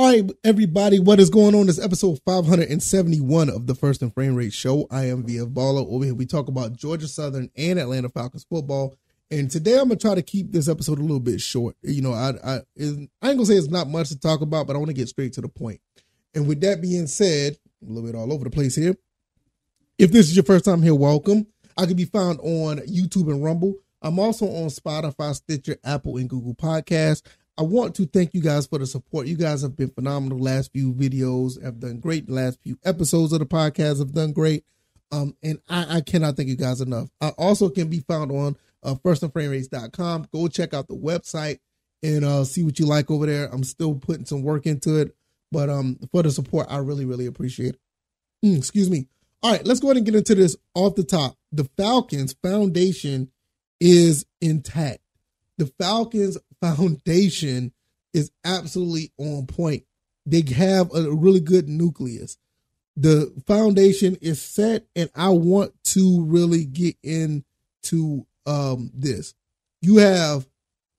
All right, everybody, what is going on? This is episode 571 of the First and Frame Rate Show. I am VF Baller. Over here, we talk about Georgia Southern and Atlanta Falcons football. And today, I'm going to try to keep this episode a little bit short. You know, I ain't going to say it's not much to talk about, but I want to get straight to the point. And with that being said, a little bit all over the place here. If this is your first time here, welcome. I can be found on YouTube and Rumble. I'm also on Spotify, Stitcher, Apple, and Google Podcasts. I want to thank you guys for the support. You guys have been phenomenal. The last few videos have done great. The last few episodes of the podcast have done great. And I cannot thank you guys enough. I also can be found on firstandframerates.com. Go check out the website and see what you like over there. I'm still putting some work into it. But for the support, I really, really appreciate it. Excuse me. All right, let's go ahead and get into this off the top. The Falcons foundation is intact. The Falcons foundation is absolutely on point. They have a really good nucleus. The foundation is set, and I want to really get into this. You have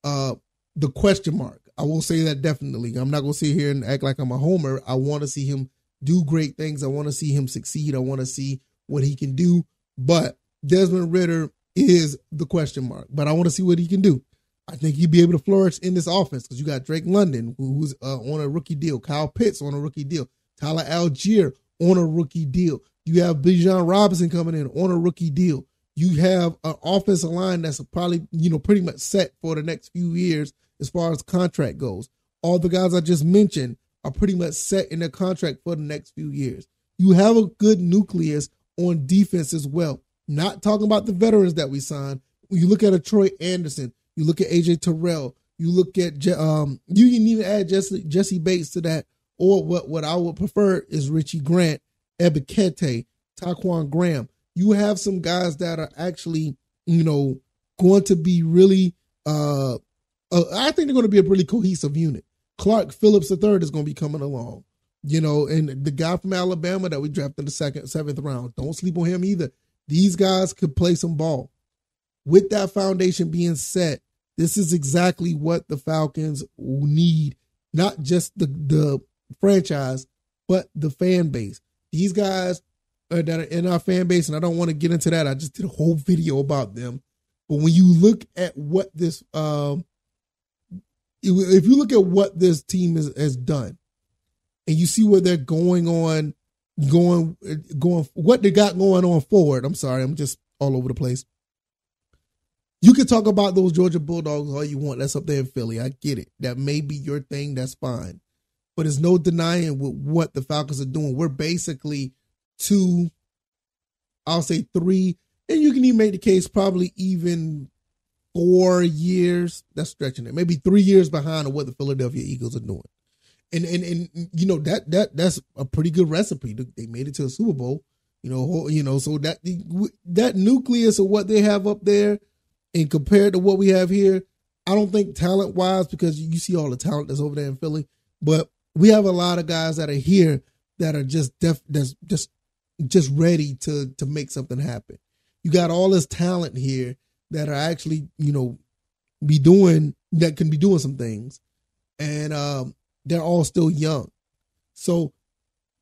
the question mark. I will say that definitely. I'm not going to sit here and act like I'm a homer. I want to see him do great things. I want to see him succeed. I want to see what he can do. But Desmond Ridder is the question mark. But I want to see what he can do. I think he'd be able to flourish in this offense because you got Drake London, who's on a rookie deal. Kyle Pitts on a rookie deal. Tyler Algier on a rookie deal. You have Bijan Robinson coming in on a rookie deal. You have an offensive line that's probably, pretty much set for the next few years as far as contract goes. All the guys I just mentioned are pretty much set in their contract for the next few years. You have a good nucleus on defense as well. Not talking about the veterans that we signed. When you look at a Troy Anderson, you look at AJ Terrell, you look at, you can even add Jesse Bates to that, or what I would prefer is Richie Grant, Ebikete, Taquan Graham. You have some guys that are actually, going to be really, I think they're going to be a really cohesive unit. Clark Phillips III is going to be coming along, and the guy from Alabama that we drafted in the seventh round, don't sleep on him either. These guys could play some ball. With that foundation being set, this is exactly what the Falcons need, not just the franchise, but the fan base. These guys that are in our fan base, and I don't want to get into that. I just did a whole video about them. But when you look at what this, if you look at what this team has done, and you see where they're going, what they got going on forward. I'm sorry, I'm just all over the place. You can talk about those Georgia Bulldogs all you want. That's up there in Philly. I get it. That may be your thing. That's fine. But there's no denying what the Falcons are doing. We're basically 2, I'll say 3, and you can even make the case probably even 4 years. That's stretching it. Maybe 3 years behind of what the Philadelphia Eagles are doing. And that's a pretty good recipe. They made it to a Super Bowl. So that nucleus of what they have up there, and compared to what we have here, I don't think talent-wise, because you see all the talent that's over there in Philly, but we have a lot of guys that are here that are just ready to make something happen. You got all this talent here that are actually, can be doing some things, and they're all still young. So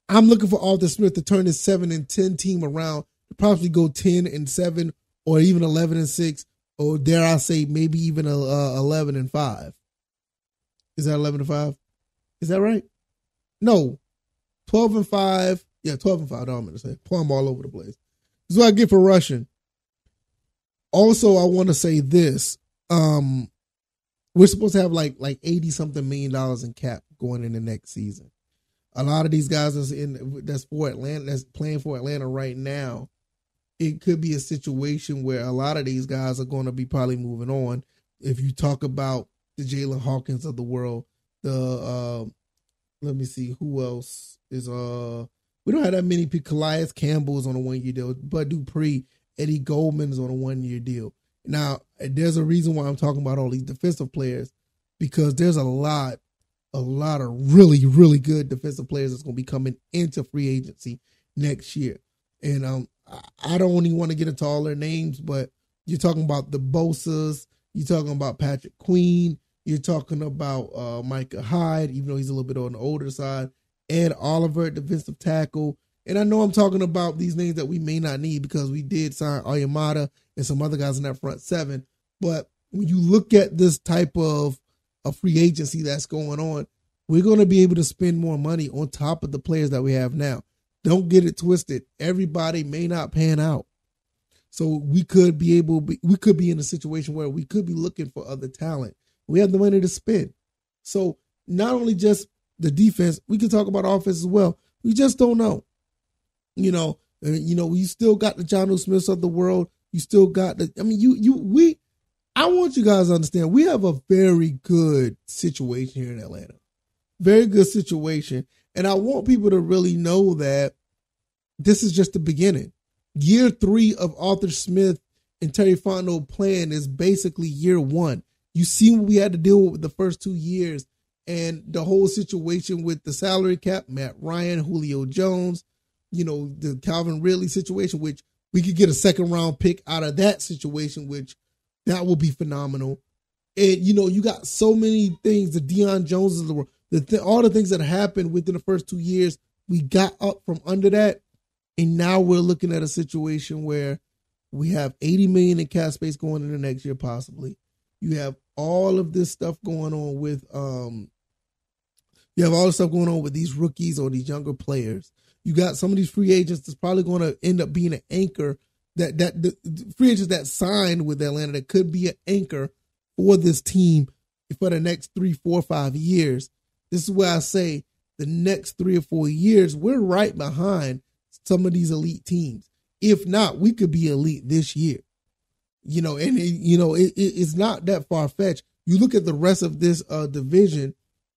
I'm looking for Arthur Smith to turn his 7-10 team around, to probably go 10-7 or even 11-6. Or dare I say, maybe even 11-5. Is that 11-5? Is that right? No, 12-5. Yeah, 12-5. That's what I'm going to say. Plumb all over the place. This is what I get for rushing. Also, I want to say this. We're supposed to have like $80-something million in cap going in the next season. A lot of these guys that's for Atlanta, that's playing for Atlanta right now. It could be a situation where a lot of these guys are going to be probably moving on. If you talk about the Jalen Hawkins of the world, let me see who else is. We don't have that many people. Calais Campbell is on a 1-year deal. Bud Dupree, Eddie Goldman is on a 1-year deal. Now, there's a reason why I'm talking about all these defensive players, because there's a lot of really, really good defensive players that's going to be coming into free agency next year. And I don't even want to get into all their names, but you're talking about the Bosas, you're talking about Patrick Queen, You're talking about Micah Hyde, even though he's a little bit on the older side. Ed Oliver, defensive tackle. And I know I'm talking about these names that we may not need because we did sign Oyamata and some other guys in that front seven. But when you look at this type of a free agency that's going on, we're going to be able to spend more money on top of the players that we have now. Don't get it twisted. Everybody may not pan out. So we could be in a situation where we could be looking for other talent. We have the money to spend. So not only just the defense, we can talk about offense as well. We just don't know. You still got the Jonnu Smiths of the world. You still got I want you guys to understand we have a very good situation here in Atlanta. Very good situation. And I want people to really know that this is just the beginning. Year 3 of Arthur Smith and Terry Fontenot plan is basically year 1. You see what we had to deal with the first 2 years and the whole situation with the salary cap, Matt Ryan, Julio Jones, the Calvin Ridley situation, which we could get a second round pick out of that situation, which that will be phenomenal. And, you got so many things, the Deion Joneses of the world, all the things that happened within the first 2 years, we got up from under that. And now we're looking at a situation where we have $80 million in cap space going into next year, possibly. You have all of this stuff going on with these rookies or these younger players. You got some of these free agents that's probably going to end up being an anchor that the free agents that signed with Atlanta that could be an anchor for this team for the next 3, 4, 5 years. This is where I say the next 3 or 4 years, we're right behind some of these elite teams. If not, we could be elite this year. It's not that far-fetched. You look at the rest of this division,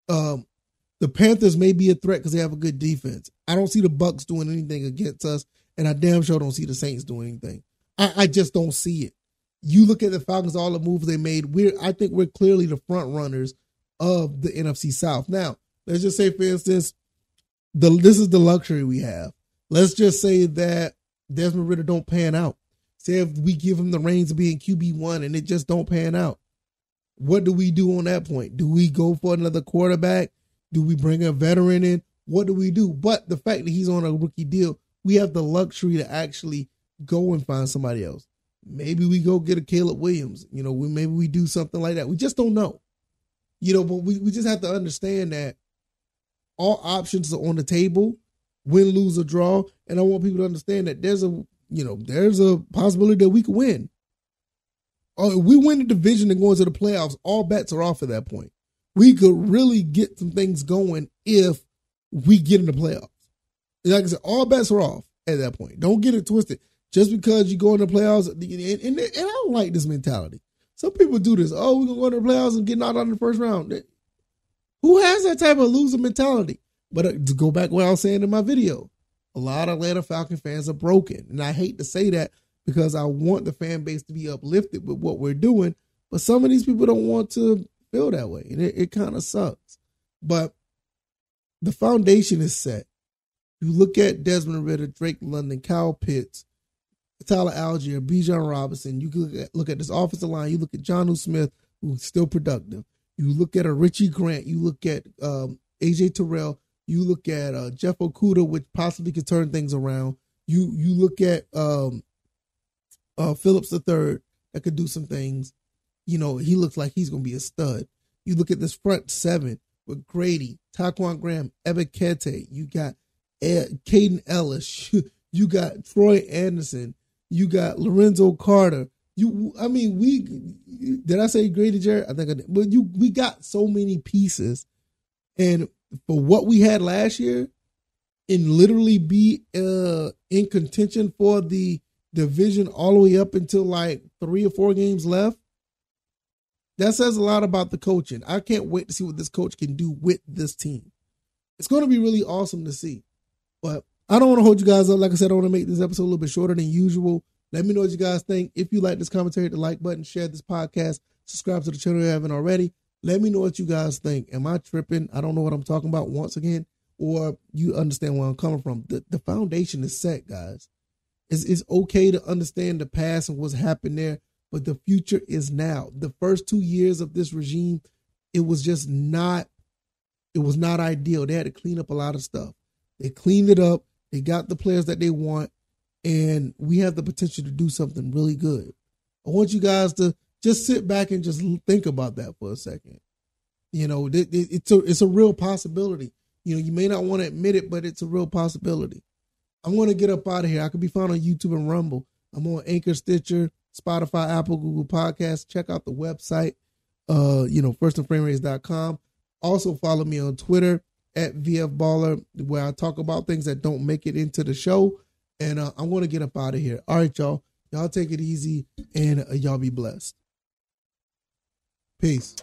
the Panthers may be a threat because they have a good defense. I don't see the Bucs doing anything against us, and I damn sure don't see the Saints doing anything. I just don't see it. You look at the Falcons, all the moves they made, I think we're clearly the front runners of the NFC South. Now, let's just say, for instance, this is the luxury we have. Let's just say that Desmond Ridder don't pan out. Say if we give him the reins of being QB1 and it just don't pan out. What do we do on that point? Do we go for another quarterback? Do we bring a veteran in? What do we do? But the fact that he's on a rookie deal, we have the luxury to actually go and find somebody else. Maybe we go get a Caleb Williams. Maybe we do something like that. We just don't know. But we just have to understand that all options are on the table, win, lose, or draw. And I want people to understand that there's a possibility that we could win. Or if we win the division and go into the playoffs, all bets are off at that point. We could really get some things going if we get in the playoffs. Like I said, all bets are off at that point. Don't get it twisted. Just because you go in the playoffs, and I don't like this mentality. Some people do this. Oh, we're going to go into the playoffs and get knocked out in the first round. Who has that type of loser mentality? But to go back to what I was saying in my video, a lot of Atlanta Falcon fans are broken. And I hate to say that because I want the fan base to be uplifted with what we're doing. But some of these people don't want to feel that way. And it kind of sucks. But the foundation is set. You look at Desmond Ridder, Drake London, Kyle Pitts, Tyler Algier, Bijan Robinson. You look at this offensive line. You look at Jonnu Smith, who's still productive. You look at a Richie Grant. You look at AJ Terrell. You look at Jeff Okuda, which possibly could turn things around. You look at Phillips III that could do some things. He looks like he's going to be a stud. You look at this front seven with Grady, Taquan Graham, Ebiketie. You got Caden Ellis. You got Troy Anderson. You got Lorenzo Carter. Did I say Grady Jarrett? I think I did. But we got so many pieces. And for what we had last year, and literally be in contention for the division all the way up until like 3 or 4 games left, that says a lot about the coaching. I can't wait to see what this coach can do with this team. It's going to be really awesome to see. But I don't want to hold you guys up. Like I said, I want to make this episode a little bit shorter than usual. Let me know what you guys think. If you like this commentary, hit the like button, share this podcast, subscribe to the channel if you haven't already. Let me know what you guys think. Am I tripping? I don't know what I'm talking about once again, or you understand where I'm coming from. The foundation is set, guys. It's okay to understand the past and what's happened there, but the future is now. The first 2 years of this regime, it was just not, it was not ideal. They had to clean up a lot of stuff. They cleaned it up. They got the players that they want, and we have the potential to do something really good. I want you guys to just sit back and just think about that for a second. You know, it's a real possibility. You know, you may not want to admit it, but it's a real possibility. I'm going to get up out of here. I can be found on YouTube and Rumble. I'm on Anchor, Stitcher, Spotify, Apple, Google Podcasts. Check out the website, firstandframerates.com. Also follow me on Twitter at VFBaller, where I talk about things that don't make it into the show. And I'm going to get up out of here. All right, y'all. Y'all take it easy, and y'all be blessed. Peace.